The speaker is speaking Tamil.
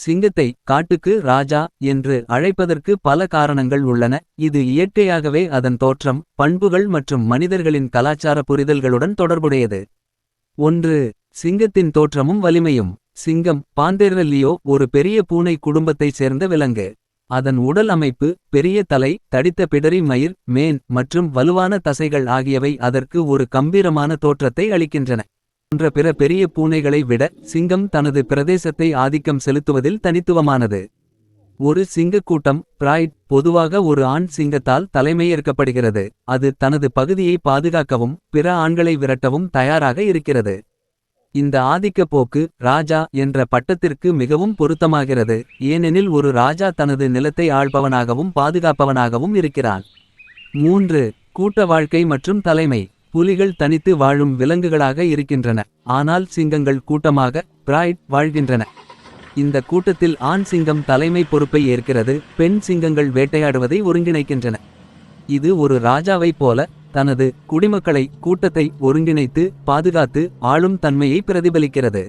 சிங்கத்தை காட்டுக்கு ராஜா என்று அழைப்பதற்கு பல காரணங்கள் உள்ளன. இது இயற்கையாகவே அதன் தோற்றம், பண்புகள் மற்றும் மனிதர்களின் கலாச்சார புரிதல்களுடன் தொடர்புடையது. 1. சிங்கத்தின் தோற்றமும் வலிமையும். சிங்கம் பாந்தெர்ரெல்லியோ ஒரு பெரிய பூனை குடும்பத்தைச் சேர்ந்த விலங்கு. அதன் உடல் அமைப்பு, பெரிய தலை, தடித்த பிடரி மயிர், மேன் மற்றும் வலுவான தசைகள் ஆகியவை அதற்கு ஒரு கம்பீரமான தோற்றத்தை அளிக்கின்றன. போன்ற பிற பெரிய பூனைகளை விட சிங்கம் தனது பிரதேசத்தை ஆதிக்கம் செலுத்துவதில் தனித்துவமானது. ஒரு சிங்கக்கூட்டம் பிரைட் பொதுவாக ஒரு ஆண் சிங்கத்தால் தலைமையேற்கப்படுகிறது. அது தனது பகுதியை பாதுகாக்கவும் பிற ஆண்களை விரட்டவும் தயாராக இருக்கிறது. இந்த ஆதிக்க போக்கு ராஜா என்ற பட்டத்திற்கு மிகவும் பொருத்தமாகிறது. ஏனெனில் ஒரு ராஜா தனது நிலத்தை ஆள்பவனாகவும் பாதுகாப்பவனாகவும் இருக்கிறான். 3. கூட்ட வாழ்க்கை மற்றும் தலைமை. புலிகள் தனித்து வாழும் விலங்குகளாக இருக்கின்றன. ஆனால் சிங்கங்கள் கூட்டமாக பிரைட் வாழ்கின்றன. இந்த கூட்டத்தில் ஆண் சிங்கம் தலைமை பொறுப்பை ஏற்கிறது. பெண் சிங்கங்கள் வேட்டையாடுவதை ஒருங்கிணைக்கின்றன. இது ஒரு ராஜாவைப் போல தனது குடிமக்களை கூட்டத்தை ஒருங்கிணைத்து பாதுகாத்து ஆளும் தன்மையை பிரதிபலிக்கிறது.